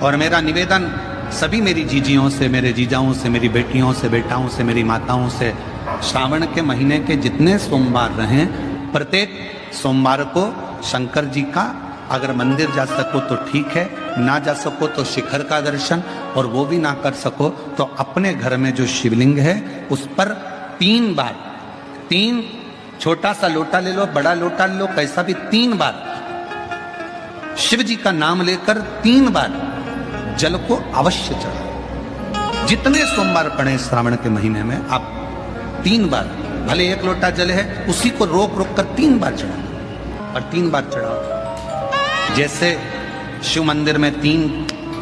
और मेरा निवेदन सभी मेरी जीजियों से, मेरे जीजाओं से, मेरी बेटियों से, बेटाओं से, मेरी माताओं से, श्रावण के महीने के जितने सोमवार रहें, प्रत्येक सोमवार को शंकर जी का अगर मंदिर जा सको तो ठीक है, ना जा सको तो शिखर का दर्शन, और वो भी ना कर सको तो अपने घर में जो शिवलिंग है उस पर 3 बार, 3 छोटा सा लोटा ले लो, बड़ा लोटा ले लो, कैसा भी 3 बार शिव जी का नाम लेकर 3 बार जल को अवश्य चढ़ाओ। जितने सोमवार पड़े श्रावण के महीने में आप 3 बार, भले 1 लोटा जल है उसी को रोक रोक कर 3 बार चढ़ाओ, और 3 बार चढ़ाओ। जैसे शिव मंदिर में 3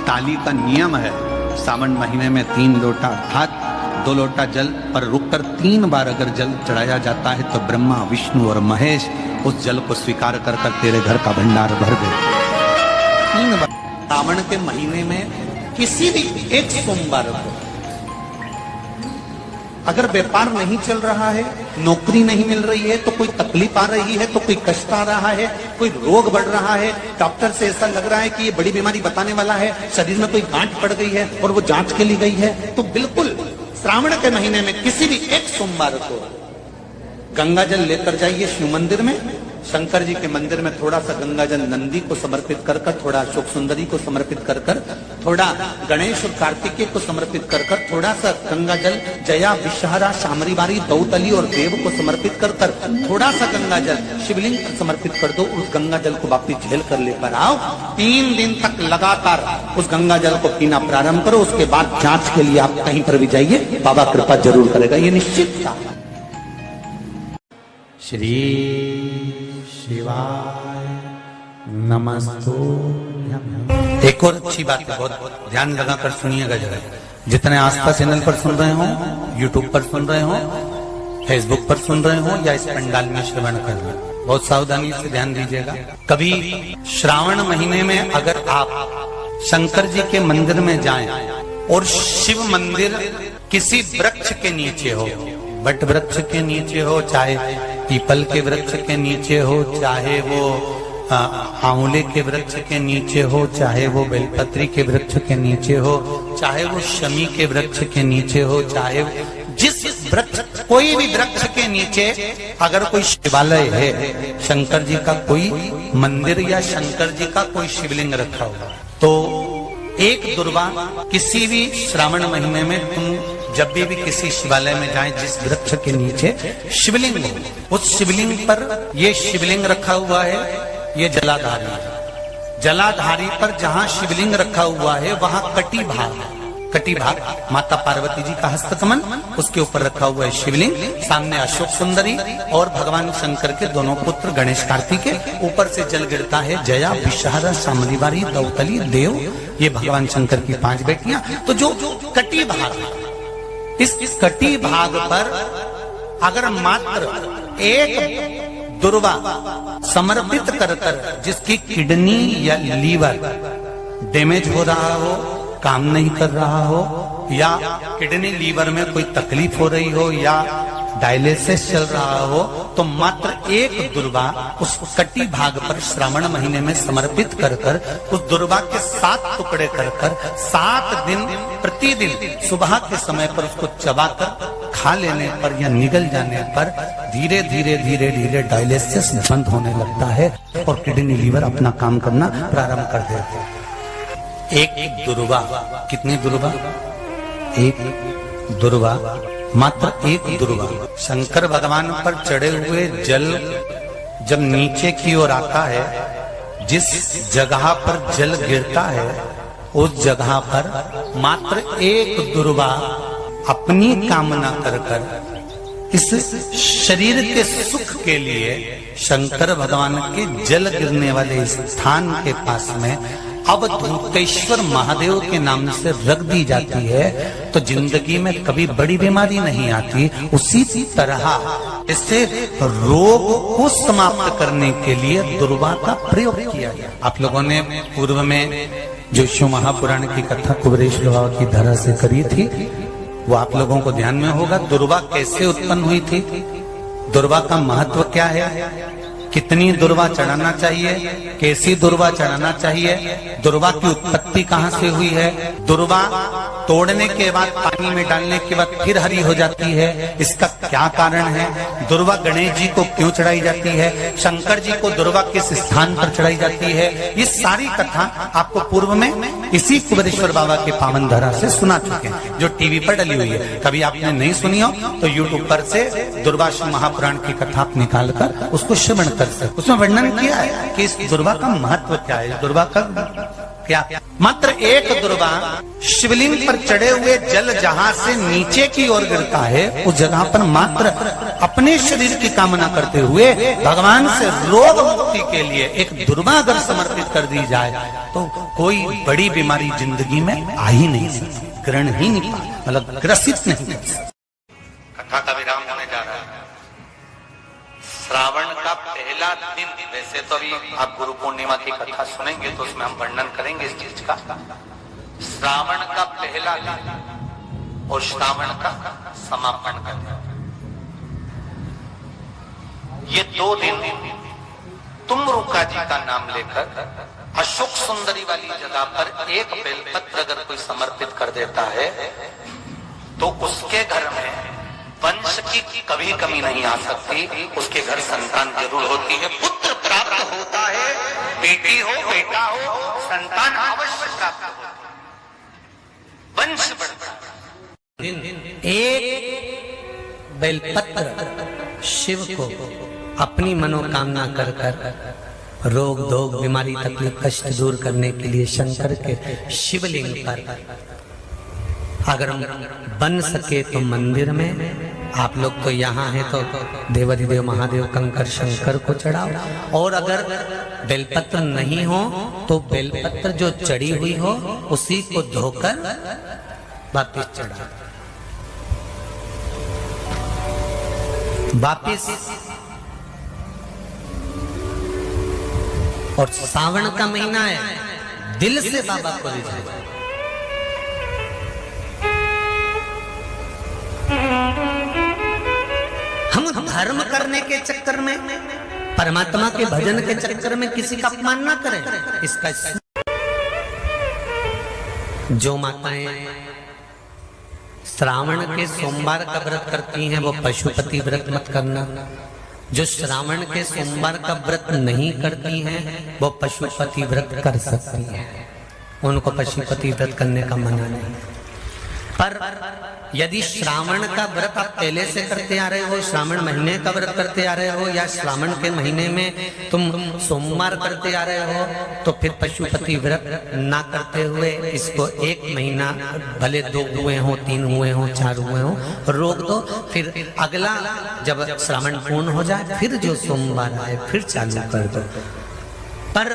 ताली का नियम है, सावन महीने में 3 लोटा अर्थात 2 लोटा जल पर रुककर 3 बार अगर जल चढ़ाया जाता है तो ब्रह्मा, विष्णु और महेश उस जल को स्वीकार कर कर तेरे घर का भंडार भर देते। 3 बार सावन के महीने में किसी भी एक सोमवार को अगर व्यापार नहीं चल रहा है, नौकरी नहीं मिल रही है, तो कोई तकलीफ आ रही है, तो कोई कष्ट आ रहा है, कोई रोग बढ़ रहा है, डॉक्टर से ऐसा लग रहा है कि ये बड़ी बीमारी बताने वाला है, शरीर में कोई गांठ पड़ गई है और वो जांच के लिए गई है, तो बिल्कुल श्रावण के महीने में किसी भी एक सोमवार को गंगा जल लेकर जाइए शिव मंदिर में। शंकर जी के मंदिर में थोड़ा सा गंगा जल नंदी को समर्पित कर कर, थोड़ा अशोक सुंदरी को समर्पित कर कर, थोड़ा गणेश और कार्तिकेय को समर्पित कर कर, थोड़ा सा गंगा जल जया, विषहरा, शामरीबारी, दौतली और देव को समर्पित कर कर, थोड़ा सा गंगा जल शिवलिंग पर समर्पित कर दो। उस गंगा जल को वापिस झेल कर लेकर आओ। 3 दिन तक लगातार उस गंगा जल को पीना प्रारंभ करो। उसके बाद जांच के लिए आप कहीं पर भी जाइए, बाबा कृपा जरूर करेगा, ये निश्चित था। श्री शिवाय नमस्तुभ्यं। एक और अच्छी बात है, बहुत ध्यान लगाकर सुनिएगा जरा। जितने आस्था चैनल पर सुन रहे हो, यूट्यूब पर सुन रहे हो, फेसबुक पर सुन रहे हो या इस पंडाल में श्रवण कर रहे हो, बहुत सावधानी से ध्यान दीजिएगा। कभी श्रावण महीने में अगर आप शंकर जी के मंदिर में जाएं और शिव मंदिर किसी वृक्ष के नीचे हो, बट वृक्ष के नीचे हो, चाहे पीपल के वृक्ष के नीचे हो, चाहे वो आंवले के वृक्ष के नीचे हो, चाहे वो बेलपत्री के वृक्ष के नीचे हो, चाहे वो शमी के वृक्ष के नीचे हो, चाहे जिस वृक्ष, कोई भी वृक्ष के नीचे अगर कोई शिवालय है, शंकर जी का कोई मंदिर या शंकर जी का कोई शिवलिंग रखा हुआ, तो एक दुर्वा किसी भी श्रावण महीने में तुम जब भी किसी शिवालय में जाएं, जिस वृक्ष के नीचे शिवलिंग हो, उस शिवलिंग पर ये शिवलिंग रखा हुआ है, ये जलाधारी है। जलाधारी पर जहां शिवलिंग रखा हुआ है वहां कटी भाग है। कटी भाग माता पार्वती जी का हस्तकमल, उसके ऊपर रखा हुआ है शिवलिंग, सामने अशोक सुंदरी और भगवान शंकर के दोनों पुत्र गणेश कार्तिकेय, ऊपर से जल गिरता है जया, विषहरा, शामरीबारी, दौतली, देव, ये भगवान शंकर की 5 बेटियां। तो जो कटी भाग, इस कटी भाग पर अगर मात्र एक दुर्वा समर्पित कर कर, जिसकी किडनी या लीवर डैमेज हो रहा हो, काम नहीं कर रहा हो, या किडनी लीवर में कोई तकलीफ हो रही हो, या डायलिसिस चल रहा हो, तो मात्र एक दुर्वा उस कटी भाग पर श्रावण महीने में समर्पित कर कर, उस दुर्वा के 7 टुकड़े कर कर 7 दिन प्रतिदिन सुबह के समय पर उसको चबाकर खा लेने पर या निगल जाने पर धीरे धीरे धीरे धीरे डायलिसिस बंद होने लगता है और किडनी लीवर अपना काम करना प्रारंभ कर देते हैं। एक दुर्वा, कितनी दुर्वा? एक दुर्वा, मात्र एक दुर्वा। शंकर भगवान पर चढ़े हुए जल जब नीचे की ओर आता है, जिस जगह पर जल गिरता है उस जगह पर मात्र एक दुर्वा अपनी कामना कर कर इस शरीर के सुख के लिए शंकर भगवान के जल गिरने वाले स्थान के पास में अवधूतेश्वर महादेव के नाम से रख दी जाती है, तो जिंदगी में कभी बड़ी बीमारी नहीं आती। उसी तरह इससे रोग को समाप्त करने के लिए दुर्वा का प्रयोग किया गया। आप लोगों ने पूर्व में जो शिव महापुराण की कथा कुबेरेश्वर बाबा की धरा से करी थी, वो आप लोगों को ध्यान में होगा। दुर्वा कैसे उत्पन्न हुई थी, दुर्वा का महत्व क्या है, कितनी दुर्वा चढ़ाना चाहिए, कैसी दुर्वा चढ़ाना चाहिए, दुर्वा की उत्पत्ति कहाँ से हुई है, दुर्वा तोड़ने के बाद पानी में डालने के बाद फिर हरी हो जाती है, इसका क्या कारण है, दुर्वा गणेश जी को क्यों चढ़ाई जाती है, शंकर जी को दुर्वा किस स्थान पर चढ़ाई जाती है, ये सारी कथा आपको पूर्व में इसी कुबेरेश्वर बाबा के पावन धरा से सुना चुके हैं, जो टीवी पर डली हुई है। कभी आपने नहीं सुनी हो तो यूट्यूब पर से दुर्वासा महापुराण की कथा आप निकाल कर उसको श्रवण कर सकते। उसमें वर्णन किया है कि इस दुर्वा का महत्व क्या है, दुर्वा का क्या। मात्र एक दुर्वा शिवलिंग पर चढ़े हुए जल जहां से नीचे की ओर गिरता है, उस जगह पर मात्र अपने शरीर की कामना करते हुए भगवान से रोग मुक्ति के लिए एक दुर्वा अगर समर्पित कर दी जाए तो कोई बड़ी बीमारी जिंदगी में आ ही नहीं सकती, ग्रहण ही नहीं पा, मतलब ग्रसित नहीं कर सकती। कथा का विराम होने जा रहा है। श्रावण का पहला दिन, वैसे तो अभी आप गुरु पूर्णिमा की कथा सुनेंगे तो उसमें हम वर्णन करेंगे इस चीज का। श्रावण का पहला दिन और श्रावण का समापन का दिन, ये 2 दिन तुमरुका जी का नाम लेकर अशोक सुंदरी वाली जगह पर एक बेलपत्र अगर कोई समर्पित कर देता है तो उसके घर में वंश की कभी कमी नहीं आ सकती, उसके घर संतान जरूर होती है, पुत्र प्राप्त होता है, बेटी हो बेटा हो संतान अवश्य प्राप्त होता है, वंश बढ़ता है। एक बेलपत्र शिव को अपनी मनोकामना कर कर रोग धोग बीमारी तकलीफ कष्ट दूर करने के लिए शंकर के शिवलिंग पर अगर बन सके तो मंदिर में, आप लोग तो यहाँ हैं तो देवाधिदेव महादेव कंकर शंकर को चढ़ाओ, और अगर बेलपत्र नहीं हो तो बेलपत्र जो चढ़ी हुई हो उसी को धोकर वापिस चढ़ाओ। वापिस और सावन का महीना है, दिल से बाबा को रिझाओ। हम धर्म करने के चक्कर में, परमात्मा के भजन के चक्कर में किसी का अपमान ना करें। इसका जो माताएं श्रावण के सोमवार का व्रत करती हैं वो पशुपति व्रत मत करना, जो श्रावण के सोमवार का व्रत नहीं करती हैं वो पशुपति व्रत कर सकती हैं, उनको पशुपति व्रत करने का मना नहीं। पर यदि श्रावण का व्रत आप पहले से करते आ रहे हो, श्रावण महीने का व्रत करते आ रहे हो, या श्रावण के महीने में तुम सोमवार करते आ रहे हो, तो फिर पशुपति व्रत ना करते हुए इसको 1 महीना, भले 2 हुए हो 3 हुए हो 4 हुए हो, रोक दो। फिर अगला जब श्रावण पूर्ण हो जाए फिर जो सोमवार आए फिर चालू कर दो। पर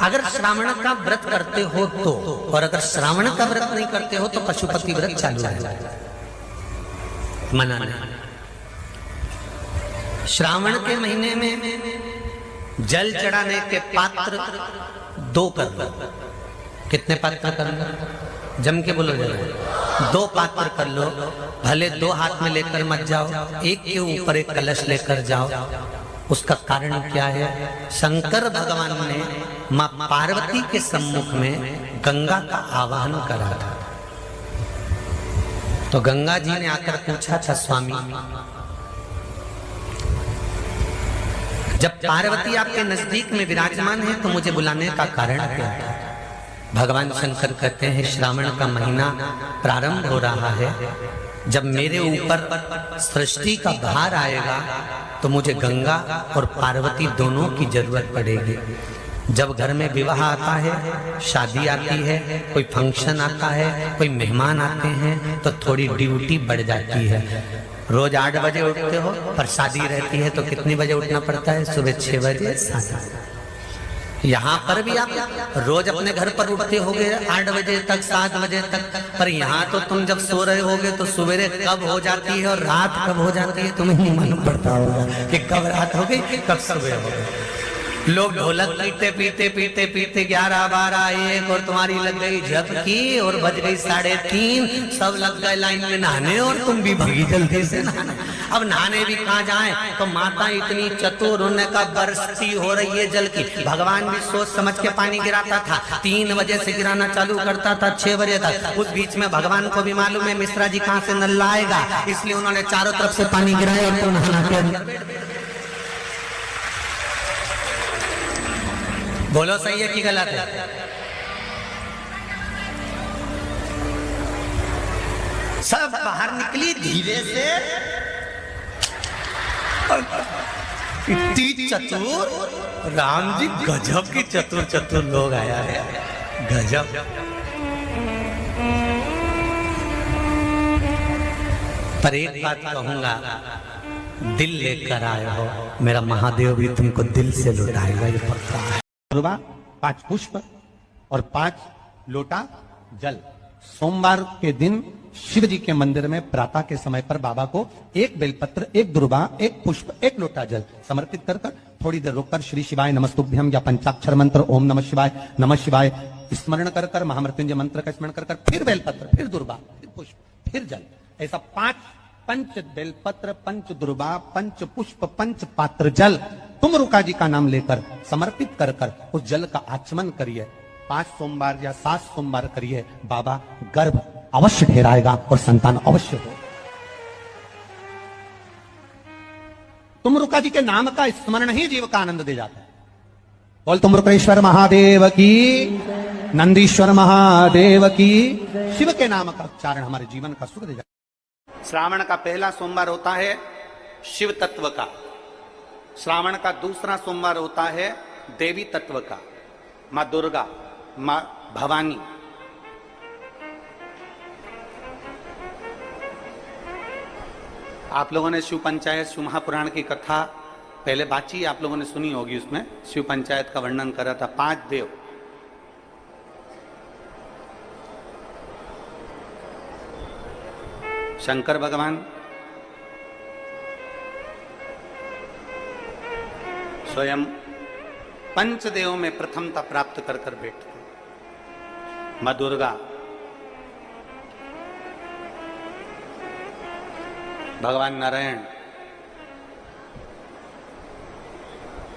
अगर श्रावण का व्रत करते हो तो, और अगर श्रावण का व्रत नहीं करते हो तो पशुपति व्रत चालू है, मना नहीं। श्रावण के महीने में जल चढ़ाने के पात्र 2 कर लो। कितने पात्र कर लो? जम के बोलो जरा। 2 पात्र कर लो, भले 2 हाथ में लेकर मत जाओ, एक के ऊपर एक कलश लेकर जाओ। उसका कारण क्या है? शंकर भगवान ने मां पार्वती के सम्मुख में गंगा का आवाहन करा था, तो गंगा जी ने आकर पूछा था, स्वामी जब पार्वती आपके नजदीक में विराजमान है तो मुझे बुलाने का कारण क्या है? भगवान शंकर कहते हैं, श्रावण का महीना प्रारंभ हो रहा है, जब मेरे ऊपर सृष्टि का भार आएगा तो मुझे गंगा और पार्वती दोनों की जरूरत पड़ेगी। जब घर में विवाह आता है, शादी आती है, कोई फंक्शन आता है, कोई मेहमान आते हैं तो थोड़ी ड्यूटी बढ़ जाती है। रोज 8 बजे उठते हो, पर शादी रहती है तो कितनी बजे उठना पड़ता है? सुबह 6 बजे 7 बजे। यहाँ पर भी आप रोज अपने घर पर उठते होगे 8 बजे तक 7 बजे तक, पर यहाँ तो तुम जब सो रहे होगे तो सवेरे कब हो जाती है और रात कब हो जाती है तुम्हें नहीं मालूम पड़ता होगा कि कब रात हो गई कब सुबह हो गई। लोग ढोलक पीते पीते पीते पीते 11, 12, 1 और तुम्हारी लग गई जप की और बज गई 3:30, सब लग गए लाइन में नहाने और तुम भी भागी जल्दी से नहाने। अब नहाने भी कहाँ जाए, तो माता इतनी चतुर, उन्होंने कहा बरसती हो रही है जल की। भगवान भी सोच समझ के पानी गिराता था, 3 बजे से गिराना चालू करता था 6 बजे तक। उस बीच में भगवान को भी मालूम है मिश्रा जी कहाँ से नल लाएगा, इसलिए उन्होंने चारों तरफ से पानी गिराया और तो नहाना के अंदर। बोलो सही है कि गलत है? सब बाहर निकली धीरे से, इतनी चतुर राम जी, गजब की चतुर चतुर लोग आया है, गजब। पर एक बात कहूंगा, दिल लेकर आए हो, मेरा महादेव भी तुमको दिल से लुटाएगा, ये पक्का है। 5 पुष्प और 5 लोटा जल। सोमवार के दिन शिव जी के मंदिर में प्रातः के समय पर बाबा को 1 बेलपत्र, 1 दुर्बा, 1 पुष्प, 1 लोटा जल समर्पित कर थोड़ी देर रुककर श्री शिवाय नमस्तुभ्यम या पंचाक्षर मंत्र ओम नमः शिवाय स्मरण कर महामृत्युंजय मंत्र का स्मरण कर फिर बेलपत्र, फिर दुर्बा, फिर पुष्प, फिर जल, ऐसा 5 पंच बेलपत्र, पंच दुर्बा, पंच पुष्प, पंच पात्र जल तुम रुका जी का नाम लेकर समर्पित कर उस जल का आचमन करिए। 5 सोमवार या 7 सोमवार करिए, बाबा गर्भ अवश्य ठहराएगा और संतान अवश्य हो। तुम रुका जी के नाम का स्मरण ही जीव का आनंद दे जाता है। बोल तुम रुक्रेश्वर महादेव की, नंदीश्वर महादेव की। शिव के नाम का उच्चारण हमारे जीवन का सुख दे जाता है। श्रावण का पहला सोमवार होता है शिव तत्व का, श्रावण का दूसरा सोमवार होता है देवी तत्व का, मां दुर्गा, मां भवानी। आप लोगों ने शिव पंचायत, शिव महापुराण की कथा पहले बाची आप लोगों ने सुनी होगी, उसमें शिव पंचायत का वर्णन करा था। 5 देव, शंकर भगवान, स्वयं पंचदेव में प्रथमता प्राप्त कर बैठते, मां दुर्गा, भगवान नारायण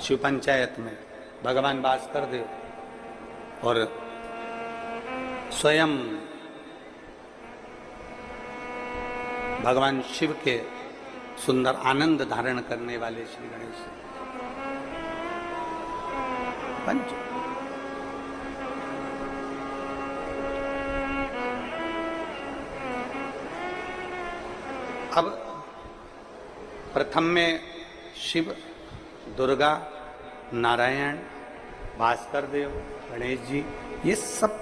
शिव पंचायत में, भगवान भास्कर देव और स्वयं भगवान शिव के सुंदर आनंद धारण करने वाले श्री गणेश पंच। अब प्रथम में शिव, दुर्गा, नारायण, भास्कर देव, गणेश जी, ये सब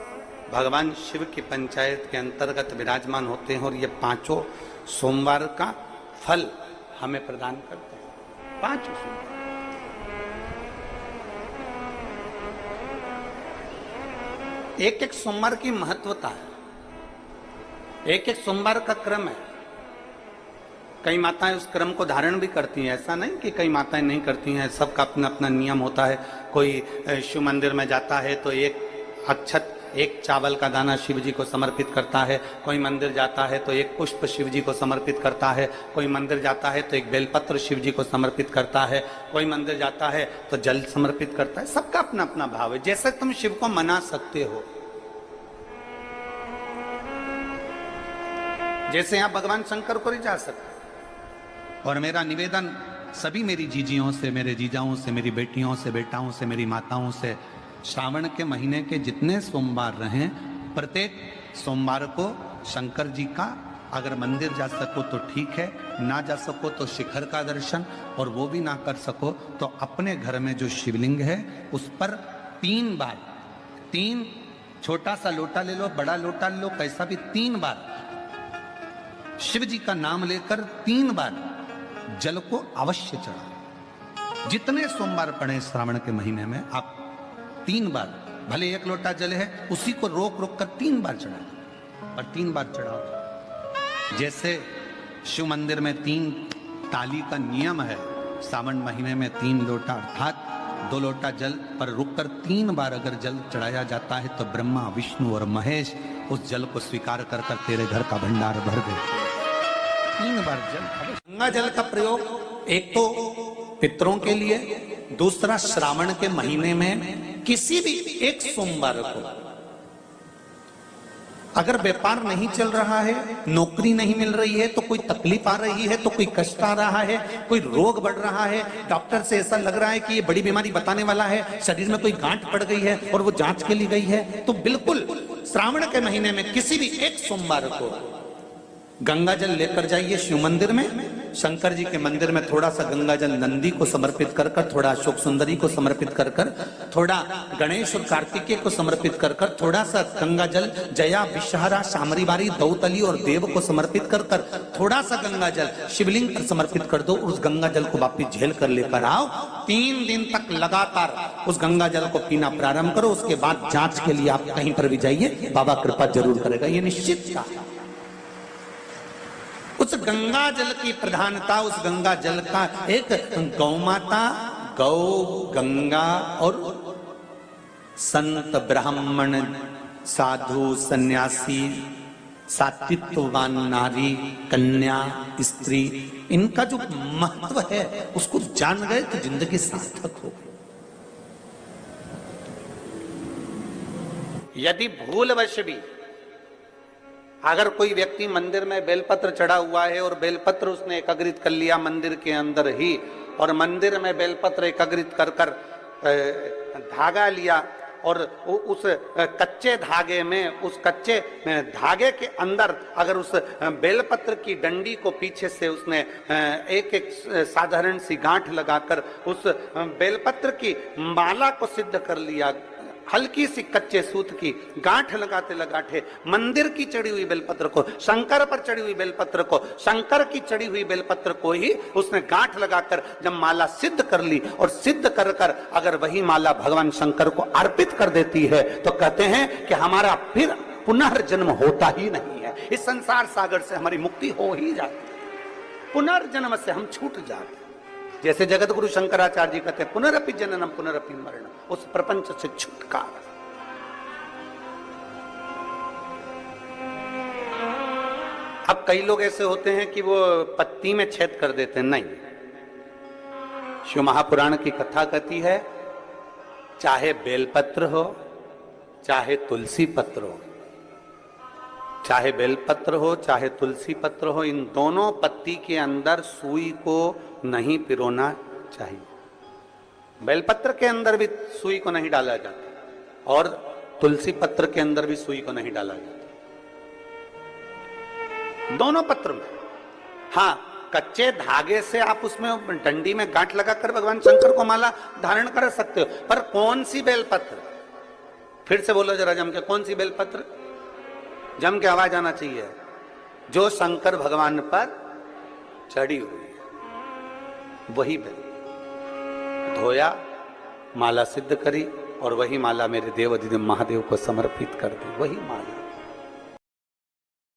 भगवान शिव की पंचायत के अंतर्गत विराजमान होते हैं और ये 5 सोमवार का फल हमें प्रदान करते हैं। 5 सोमवार, एक सोमवार की महत्वता है, एक सोमवार का क्रम है। कई माताएं उस क्रम को धारण भी करती हैं, ऐसा नहीं कि कई माताएं नहीं करती हैं, सबका अपना अपना नियम होता है। कोई शिव मंदिर में जाता है तो 1 अक्षत, 1 चावल का दाना शिव जी को समर्पित करता है, कोई मंदिर जाता है तो 1 पुष्प शिव जी को समर्पित करता है, कोई मंदिर जाता है तो 1 बेलपत्र शिव जी को समर्पित करता है, कोई मंदिर जाता है तो जल समर्पित करता है। सबका अपना अपना भाव है, जैसे तुम शिव को मना सकते हो। जैसे यहां भगवान शंकर को रिझा सकते। और मेरा निवेदन सभी मेरी जीजियों से, मेरे जीजाओं से, मेरी बेटियों से, बेटाओं से, मेरी माताओं से, श्रावण के महीने के जितने सोमवार रहें, प्रत्येक सोमवार को शंकर जी का अगर मंदिर जा सको तो ठीक है, ना जा सको तो शिखर का दर्शन, और वो भी ना कर सको तो अपने घर में जो शिवलिंग है उस पर 3 बार, 3 छोटा सा लोटा ले लो, बड़ा लोटा ले लो, कैसा भी 3 बार शिव जी का नाम लेकर 3 बार जल को अवश्य चढ़ाओ। जितने सोमवार पड़े श्रावण के महीने में आप 3 बार, भले 1 लोटा जल है उसी को रोक रोक कर 3 बार चढ़ाओ, और 3 बार चढ़ाओ। जैसे शिव मंदिर में 3 ताली का नियम है, सावन महीने में 3 लोटा अर्थात 2 लोटा जल पर रुककर 3 बार अगर जल चढ़ाया जाता है तो ब्रह्मा, विष्णु और महेश उस जल को स्वीकार कर कर तेरे घर का भंडार भर देते। 3 बार जल। गंगा जल का प्रयोग एक तो पितरों के लिए, दूसरा श्रावण के महीने में किसी भी एक सोमवार को अगर व्यापार नहीं चल रहा है, नौकरी नहीं मिल रही है, तो कोई तकलीफ आ रही है, तो कोई कष्ट आ रहा है, कोई रोग बढ़ रहा है, डॉक्टर से ऐसा लग रहा है कि ये बड़ी बीमारी बताने वाला है, शरीर में कोई गांठ पड़ गई है और वो जांच के लिए गई है, तो बिल्कुल श्रावण के महीने में किसी भी एक सोमवार को गंगा जल लेकर जाइए शिव मंदिर में। शंकर जी के मंदिर में थोड़ा सा गंगा जल नंदी को समर्पित कर कर, थोड़ा अशोक सुंदरी को समर्पित कर कर, थोड़ा गणेश और कार्तिकेय को समर्पित कर कर, थोड़ा सा गंगा जल जया, विषहरा, शामरीवारी, दौतली और देव को समर्पित कर कर, थोड़ा सा गंगा जल शिवलिंग पर समर्पित कर दो। उस गंगा जल को वापिस झेल कर लेकर आओ। 3 दिन तक लगातार उस गंगा जल को पीना प्रारंभ करो। उसके बाद जांच के लिए आप कहीं पर भी जाइए, बाबा कृपा जरूर करेगा, ये निश्चित था। उस गंगा जल की प्रधानता, उस गंगा जल का एक गौ माता, गौ, गंगा और संत, ब्राह्मण, साधु, सन्यासी, सात्वित्ववान नारी, कन्या, स्त्री, इनका जो महत्व है उसको जान गए तो जिंदगी सार्थक हो। यदि भूलवश भी अगर कोई व्यक्ति मंदिर में बेलपत्र चढ़ा हुआ है और बेलपत्र उसने एकत्रित कर लिया मंदिर के अंदर ही, और मंदिर में बेलपत्र एकत्रित कर कर धागा लिया और उस कच्चे धागे में, उस कच्चे धागे के अंदर अगर उस बेलपत्र की डंडी को पीछे से उसने एक एक साधारण सी गांठ लगाकर उस बेलपत्र की माला को सिद्ध कर लिया, हल्की सी कच्चे सूत की गांठ लगाते लगाते मंदिर की चढ़ी हुई बेलपत्र को, शंकर पर चढ़ी हुई बेलपत्र को, शंकर की चढ़ी हुई बेलपत्र को ही उसने गांठ लगाकर जब माला सिद्ध कर ली और सिद्ध कर कर अगर वही माला भगवान शंकर को अर्पित कर देती है तो कहते हैं कि हमारा फिर पुनर्जन्म होता ही नहीं है। इस संसार सागर से हमारी मुक्ति हो ही जाती है, पुनर्जन्म से हम छूट जाते हैं। जैसे जगत गुरु शंकराचार्य जी कहते हैं पुनरपि जननम पुनरपि मरणम, उस प्रपंच से छुटकारा। अब कई लोग ऐसे होते हैं कि वो पत्ती में छेद कर देते हैं, नहीं। शिव महापुराण की कथा कहती है चाहे बेलपत्र हो चाहे तुलसी पत्र हो, चाहे बेलपत्र हो चाहे तुलसी पत्र हो, इन दोनों पत्ती के अंदर सुई को नहीं पिरोना चाहिए। बेलपत्र के अंदर भी सुई को नहीं डाला जाता और तुलसी पत्र के अंदर भी सुई को नहीं डाला जाता, दोनों पत्र में। हाँ, कच्चे धागे से आप उसमें डंडी में गांठ लगाकर भगवान शंकर को माला धारण कर सकते हो, पर कौन सी बेलपत्र? फिर से बोलो जरा जम के, कौन सी बेलपत्र? जम के आवाज आना चाहिए। जो शंकर भगवान पर चढ़ी हुई है वही बेल धोया, माला सिद्ध करी और वही माला मेरे देव अधिदेव महादेव को समर्पित कर दी, वही माला।